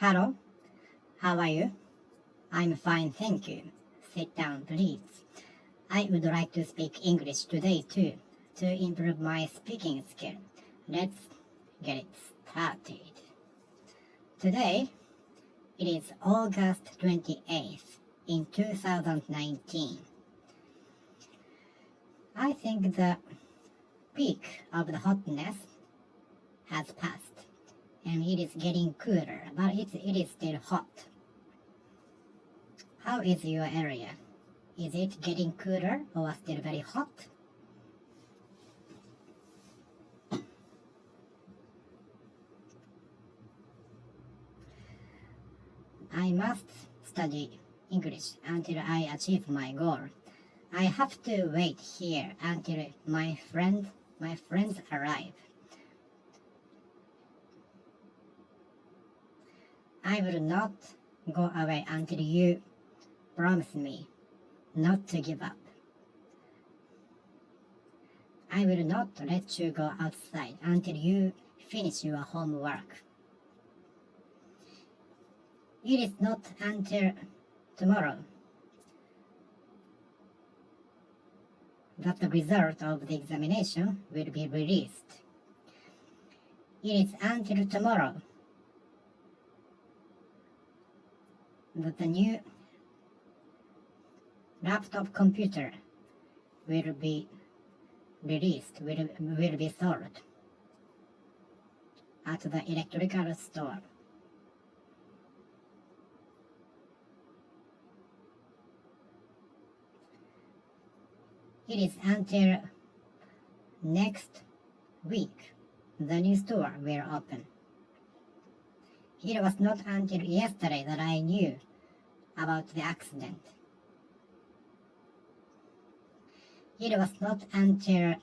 Hello, how are you? I'm fine, thank you. Sit down, please. I would like to speak English today too, to improve my speaking skill. Let's get it started. Today, it is August 28th in 2019. I think the peak of the hotness has passed, and it is getting cooler, but it is still hot. How is your area? Is it getting cooler or still very hot? I must study English until I achieve my goal. I have to wait here until my friends arrive. I will not go away until you promise me not to give up. I will not let you go outside until you finish your homework. It is not until tomorrow that the result of the examination will be released. It is until tomorrow that the new laptop computer will be released, will be sold at the electrical store. It is until next week the new store will open. It was not until yesterday that I knew about the accident. It was not until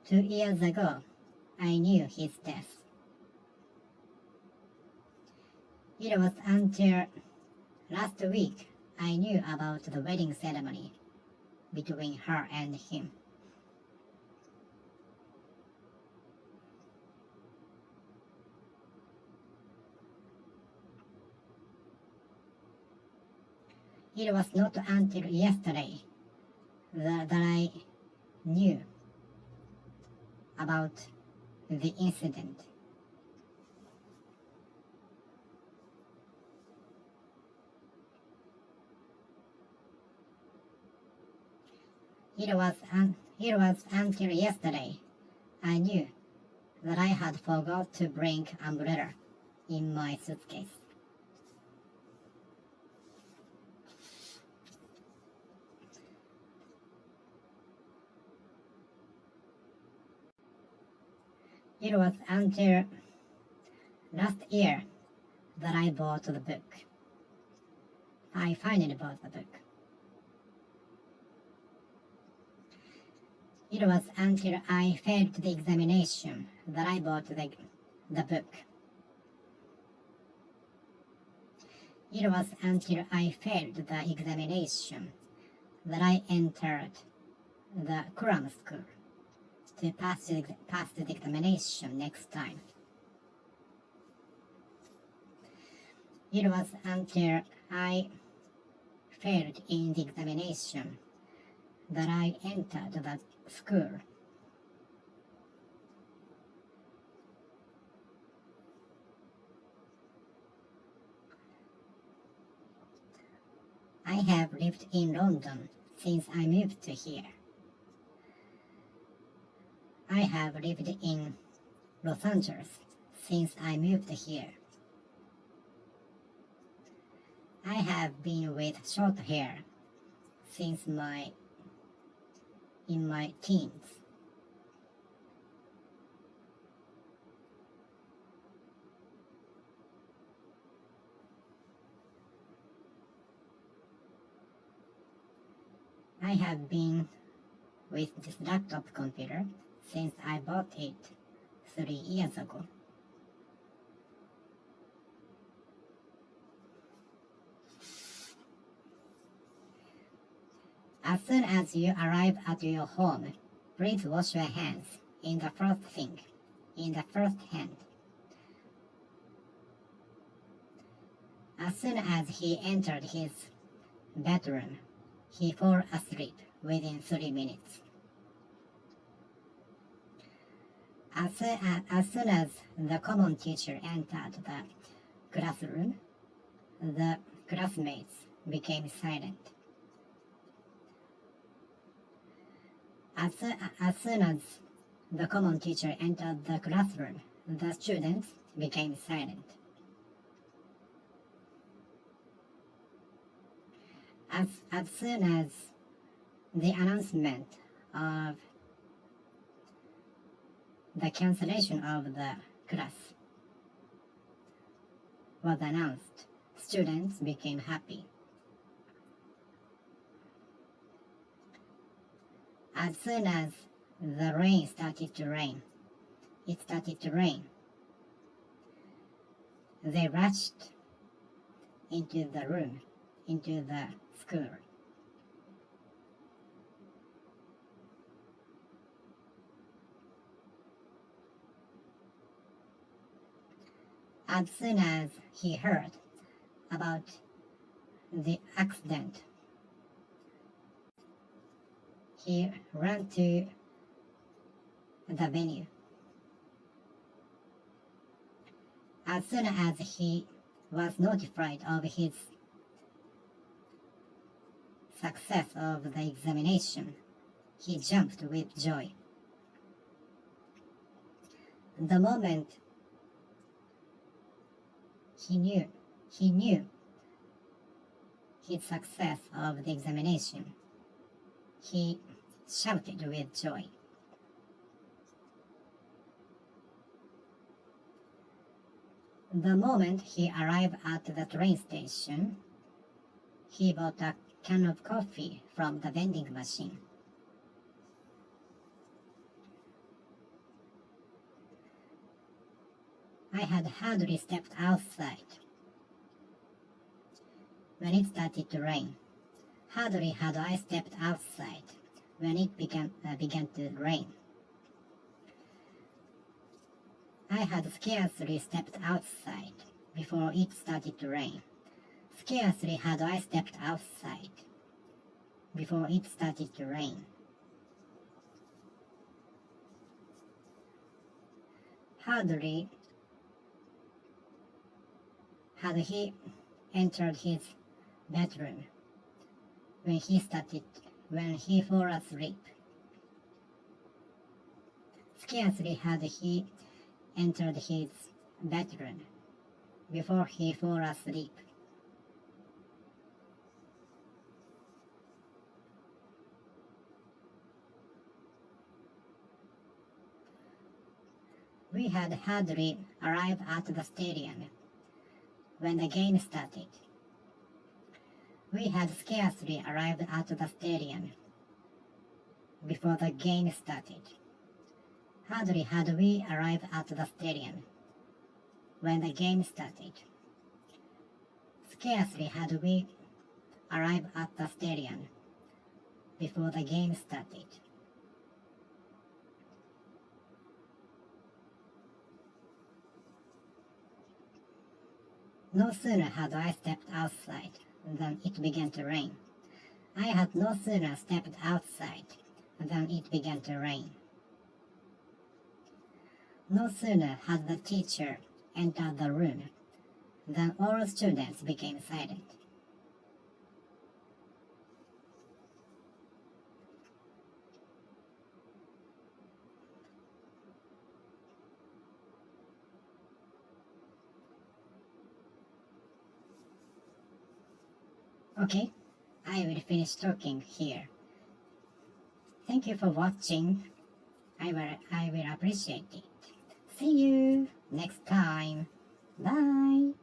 2 years ago I knew his death. It was until last week I knew about the wedding ceremony between her and him. It was not until yesterday that I knew about the incident. It was until yesterday I knew that I had forgot to bring umbrella in my suitcase. It was until last year that I bought the book. I finally bought the book. It was until I failed the examination that I bought the book. It was until I failed the examination that I entered the cram school to pass the examination next time. It was until I failed in the examination that I entered the school. I have lived in London since I moved to here. I have lived in Los Angeles since I moved here. I have been with short hair since in my teens. I have been with this laptop computer since I bought it 3 years ago. As soon as you arrive at your home, please wash your hands in the first hand. As soon as he entered his bedroom, he fell asleep within 3 minutes. As soon as the common teacher entered the classroom, the classmates became silent. As soon as the common teacher entered the classroom, the students became silent. As soon as the announcement of the cancellation of the class was announced, students became happy. As soon as the rain started to rain, they rushed into the room, into the school. As soon as he heard about the accident, he ran to the venue. As soon as he was notified of his success of the examination, he jumped with joy. The moment he knew his success of the examination, he shouted with joy. The moment he arrived at the train station, he bought a can of coffee from the vending machine. I had hardly stepped outside when it started to rain. Hardly had I stepped outside when it began to rain. I had scarcely stepped outside before it started to rain. Scarcely had I stepped outside before it started to rain. Hardly had he entered his bedroom when he fell asleep. Scarcely had he entered his bedroom before he fell asleep. We had hardly arrived at the stadium when the game started. We had scarcely arrived at the stadium before the game started. Hardly had we arrived at the stadium when the game started. Scarcely had we arrived at the stadium before the game started. No sooner had I stepped outside than it began to rain. I had no sooner stepped outside than it began to rain. No sooner had the teacher entered the room than all students became silent. Okay, I will finish talking here. Thank you for watching. I will appreciate it. See you next time. Bye.